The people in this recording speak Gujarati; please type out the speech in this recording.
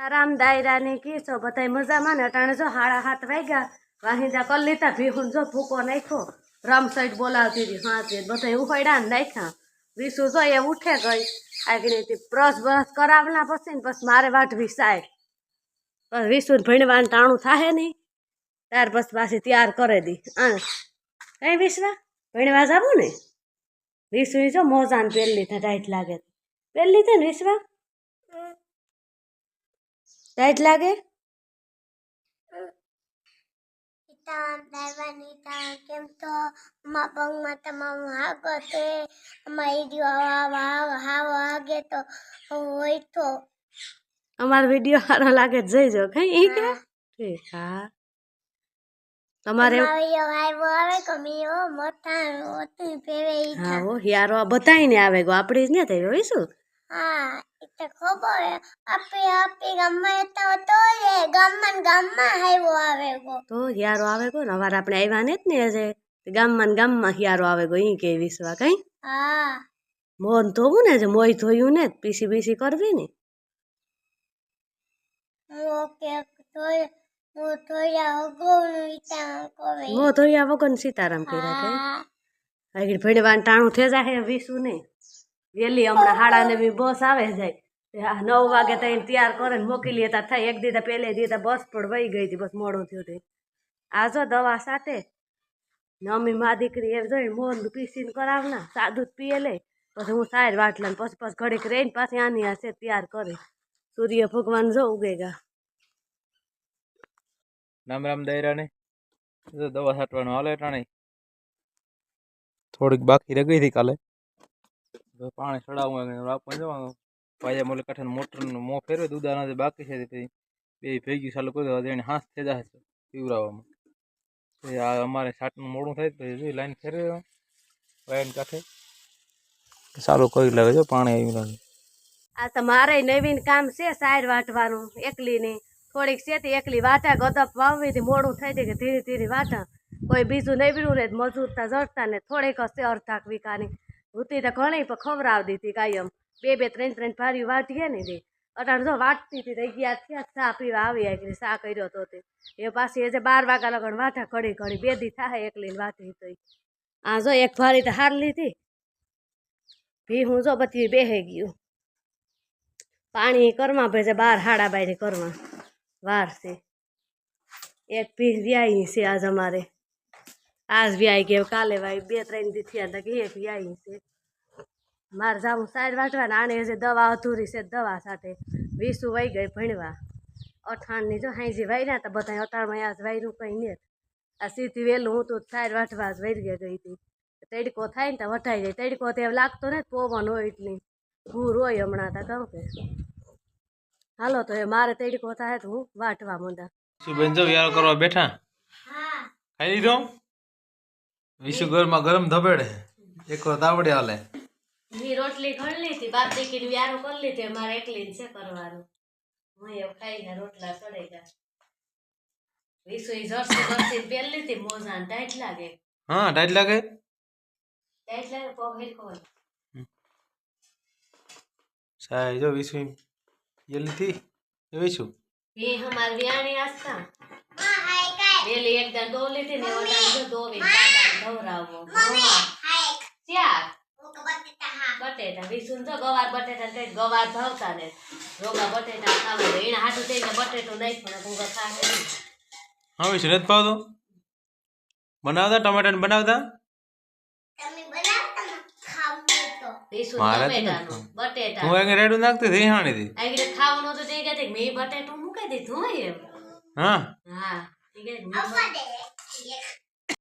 સીતારામ દાયરા ને કીસો બધા મજામાં ને અટાણે જો 7:30 વાગ્યા વાહિંદા કરી લીધા ભીહું જો ભૂકો નાખ્યો રમ સાઈડ બોલાવતી હતી હા તે બધા ઉફાડ્યા ને નાખ્યા વિસુ જો એ ઉઠે ગઈ આગળ બ્રશ કરાવના પછી ને પછી મારે વાટવી સાઈડ પણ વિસુ ભણવાનું ટાણું થાય નહીં ત્યાર પછી પાછી તૈયાર કરી દી કઈ વિશ્વા ભણવા જાવું ને વિસુ જો મોજાને પહેલી ટાઈટ લાગે પહેલી છે ને વિશ્વા ટાઈટ લાગે કેમ તો પગમાં તમારું આગળ વાગે તો હોય તો અમારો વિડીયો સારો લાગે જઈજો કઈ ઈ કે ઠીક હા તમારે હા હો યારો બતાવીને આવે ગો આપણી જ ને થઈ હોઈશું હા એટલે ખબર આપી ગામમાં તો ગામમાં હાઈવો આવે ગો તો યારો આવે ગો ને અવાર આપણે આવ્યા ને જ ને આજે ગામમાં યારો આવે ગો ઈ કે વિશ્વા કઈ હા મોન ધોવું ને જે મોય ધોયું ને પીસી બીસી કરવી ને મો ધોયા વગર સીતારામ કર્યા કે આગળ ભણવાનું ટાણું થઈ જાય વિસુ ને વેલી હમણાં 9:30 બસ આવે જાય 9 વાગે તો તૈયાર કરે ને મોકલી લેતા થાય એક દીધા પહેલે દીધા બસ પણ વહી ગઈ હતી બસ મોડું થયું હતું આ જો દવા સાથે નમી મા દીકરી એમ જોઈ મોન પીસીને કરાવના સાદું પીએ લે પછી હું સાઈડ વાટલા ને પછી ઘડીક રહીને પાછી આની હશે તૈયાર કરે સૂર્ય ભગવાન જો ઉગેગા રામ દાયરા ને દવા છાંટવાનું હાલે ટાણે થોડીક બાકી રહી ગઈ હતી કાલે પાણી ચડાવવું આપવા જવાનું પાયા મોલે કાંઠે મોટર મોં ફેરવે દૂધાના બાકી છે પછી બે ભેગી ચાલુ કરી દેવા એને હાથ થઈ જાય છે પીવડાવવામાં આ અમારે છાટનું મોડું થાય પછી જોઈ લાઈન ફેરવે વાયન કાંઠે ચાલુ કરી લાગે જો પાણી આવી લાગે આ તો મારે નવીન કામ છે સાઈડ વાટવાનું એકલીની થોડીક સેતી એકલી વાટા ગદપ વાવવી હતી મોડું થઈ જાય કે ધીરે ધીરે વાટા કોઈ બીજું નવીરું ને મજૂરતા જડતા ને થોડીક હશે અર્ધાક વીકાની હુતી તો ઘણી પણ ખવડાવી દીધી કાયમ 2-3 ભારી વાટીએ ને તે અટાણ જો વાટતી હતી 11 થયા ચા પીવા આવી આવી ચા કર્યો તો તે એ પાછી એ જે 12 વાગ્યા લગન વાટા ઘડી બે દી થાય એકલીને વાટી તો આ જો એક ભારી તો હાર લીધી ભી હું જો બધી બેહી ગયું પાણી કરમાં ભેજે 12 12:30 કરમાં વાર છે એક ભી વ્યાઈ છે આજ અમારે આજ વ્યાઈ કે કાલે વાય 2-3 દી થયા હતા કે એક વ્યાઈ છે મારે જાવું સાઈડ વાટવા ને આને હજી દવા અધૂરી છે દવા સાથે વિસુ વહી ગઈ ભણવા અઠાણની જો હાઈજી વાયરા તો બધા અટાણમાં આજ વાયરું કંઈ નહીં આ સીધી વહેલું હું તો સાઈડ વાટવા જ વહી ગઈ હતી તડકો થાય ને તો વટાઈ જાય તડકો તો લાગતો ને પવન હોય એટલી ભૂર હોય હમણાં તો કહું કે હાલો તો એ મારે તડકો થાય તો હું વાટવા માંડા સુબેન જો યાર કરવા બેઠા ખાઈ લીધો વિશુ ઘરમાં ગરમ ધબેડે એક વાર તાવડે હાલે મી રોટલી ઘણ લીધી બાપ દીકરી વ્યારો કરી લીધી મારે એકલી છે કરવાનું હું એમ ખાઈને રોટલા ચડે ગયા વિસુ જર્સી પહેરી લીધી મોજા ટાઈટ લાગે હા ટાઈટ લાગે પગ હેરકો સાઈ જો વિસુ ये थी विशु ये हमारे व्याणी आस्था वेली एकदम दो लेते ने वटा जो दो वे धवरावो चार बटेटा विसु तो गवार बटेटा ते गवार भावता ने रोगा बटेटा खावे एना हाटू तेने बटेटो नहीं पण હું ગથા હે હા વિશુ નત પાવતો બનાવતા ટમાટર બનાવતા બટેટા હું આગળ રેડું નાખતી થઈ હાણી દી આગળ ખાવાનું તો થઈ ગયા મે બટેટું મૂકી દીધું એમ હા હા ઠીક છે